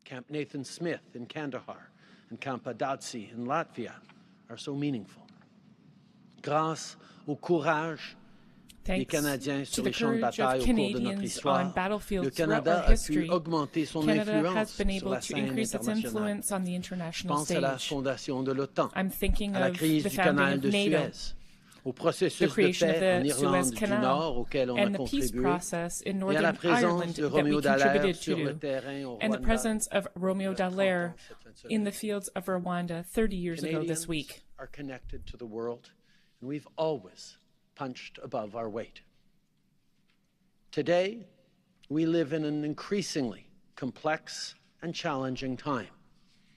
Camp Nathan Smith in Kandahar and Camp Adadsi in Latvia are so meaningful. Grâce au courage des Canadiens sur les champs de bataille au cours de notre histoire, le Canada a pu augmenter son influence sur la scène internationale. Je pense à la fondation de l'OTAN, à la crise du canal de Suez, au processus de paix en Irlande du Nord auquel on a contribué, et à la présence de Roméo Dallaire sur le terrain au and the presence of Romeo Dallaire in the fields of Rwanda 30 years ago this week. Are connected to the world, and we've always punched above our weight. Today, we live in an increasingly complex and challenging time.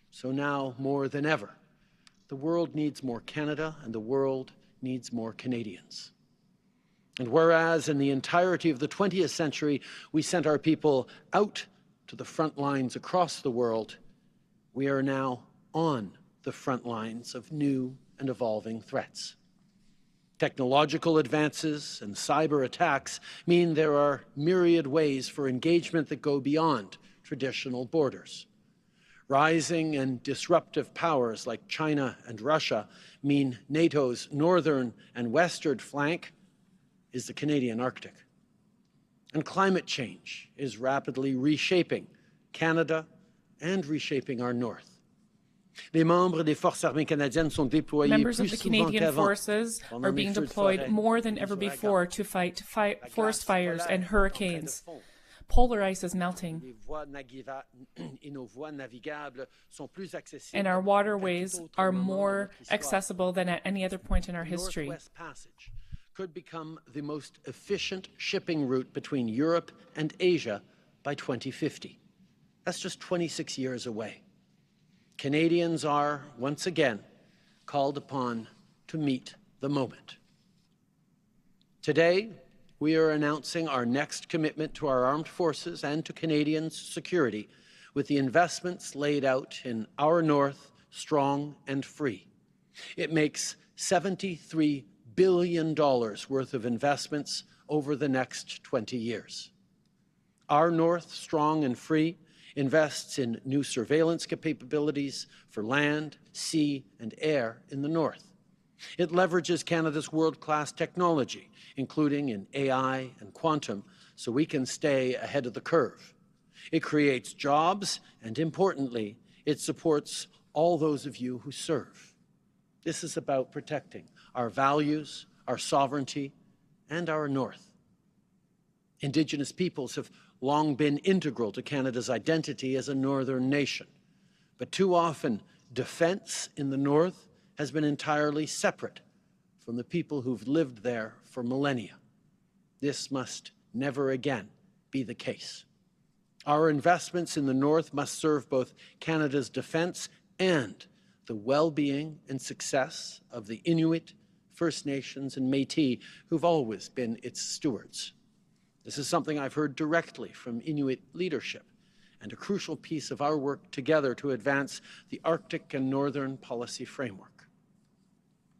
So now, more than ever, the world needs more Canada, and the world needs more Canadians. And whereas in the entirety of the 20th century, we sent our people out to the front lines across the world, we are now on the front lines of new and evolving threats. Technological advances and cyber attacks mean there are myriad ways for engagement that go beyond traditional borders. Rising and disruptive powers like China and Russia mean NATO's northern and western flank is the Canadian Arctic. And climate change is rapidly reshaping Canada and reshaping our north. Les membres des forces armées canadiennes sont déployés Members of plus the souvent Canadian qu'avant forces are being deployed more than ever before to fight forest fires and hurricanes. Polar ice is melting, and our waterways are more accessible than at any other point in our history. Northwest Passage could become the most efficient shipping route between Europe and Asia by 2050. That's just 26 years away. Canadians are, once again, called upon to meet the moment. Today, we are announcing our next commitment to our armed forces and to Canadians' security with the investments laid out in Our North, Strong and Free. It makes $73 billion worth of investments over the next 20 years. Our North, Strong and Free invests in new surveillance capabilities for land, sea, and air in the north. It leverages Canada's world-class technology, including in AI and quantum, so we can stay ahead of the curve. It creates jobs, and importantly, it supports all those of you who serve. This is about protecting our values, our sovereignty, and our north. Indigenous peoples have long been integral to Canada's identity as a northern nation. But too often, defense in the north has been entirely separate from the people who've lived there for millennia. This must never again be the case. Our investments in the north must serve both Canada's defense and the well-being and success of the Inuit, First Nations, and Métis who've always been its stewards. This is something I've heard directly from Inuit leadership and a crucial piece of our work together to advance the Arctic and Northern Policy Framework.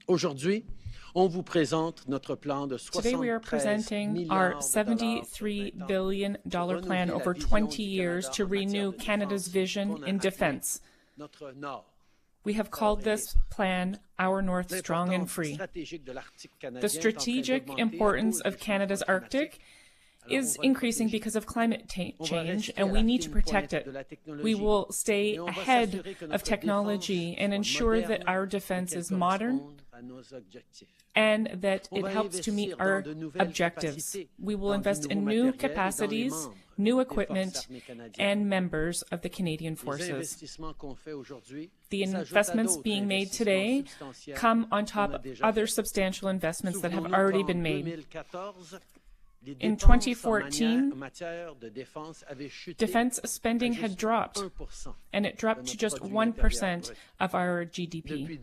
Aujourd'hui, on vous présente notre plan de 73 Today we are presenting our $73 billion plan over 20 years to renew Canada's vision in defense. Notre Nord. We have called this plan Our North, Strong and Free. The strategic importance of Canada's Arctic is increasing because of climate change, and we need to protect it. We will stay ahead of technology and ensure that our defense is modern and that it helps to meet our objectives. We will invest in new capacities, new equipment, and members of the Canadian forces. The investments being made today come on top of other substantial investments that have already been made. In 2014, defense spending had dropped, and it dropped to just 1% of our GDP.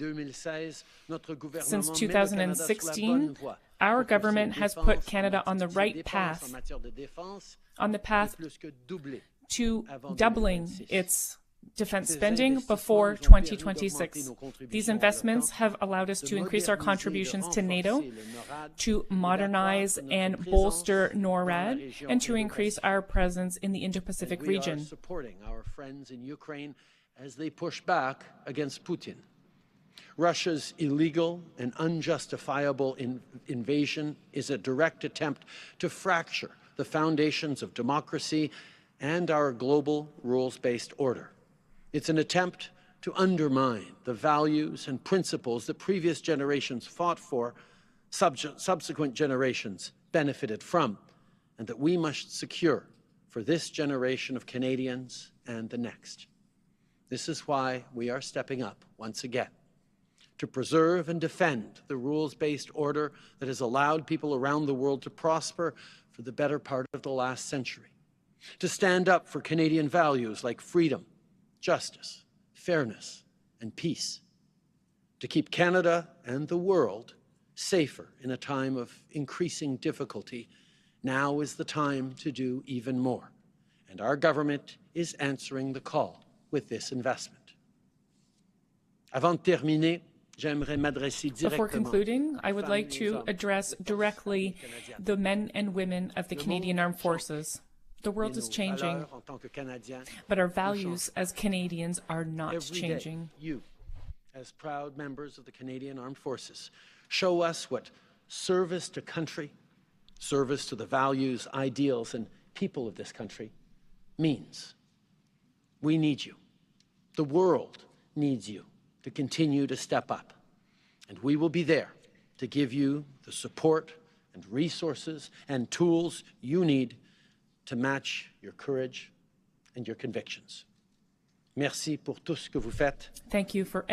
Since 2016, our government has put Canada on the right path, to doubling its defense spending before 2026. These investments have allowed us to increase our contributions to NATO, to modernize and bolster NORAD, and to increase our presence in the Indo-Pacific region. We are supporting our friends in Ukraine as they push back against Putin. Russia's illegal and unjustifiable invasion is a direct attempt to fracture the foundations of democracy and our global rules-based order. It's an attempt to undermine the values and principles that previous generations fought for, subsequent generations benefited from, and that we must secure for this generation of Canadians and the next. This is why we are stepping up once again, to preserve and defend the rules-based order that has allowed people around the world to prosper for the better part of the last century, to stand up for Canadian values like freedom, justice, fairness, and peace, to keep Canada and the world safer in a time of increasing difficulty. Now is the time to do even more, and our government is answering the call with this investment. Avant de terminer, before concluding, I would like to address directly the men and women of the Canadian Armed Forces. The world is changing, but our values as Canadians are not changing. You, as proud members of the Canadian Armed Forces, show us what service to country, service to the values, ideals, and people of this country means. We need you. The world needs you to continue to step up. And we will be there to give you the support and resources and tools you need to match your courage and your convictions. Merci pour tout ce que vous faites. Thank you for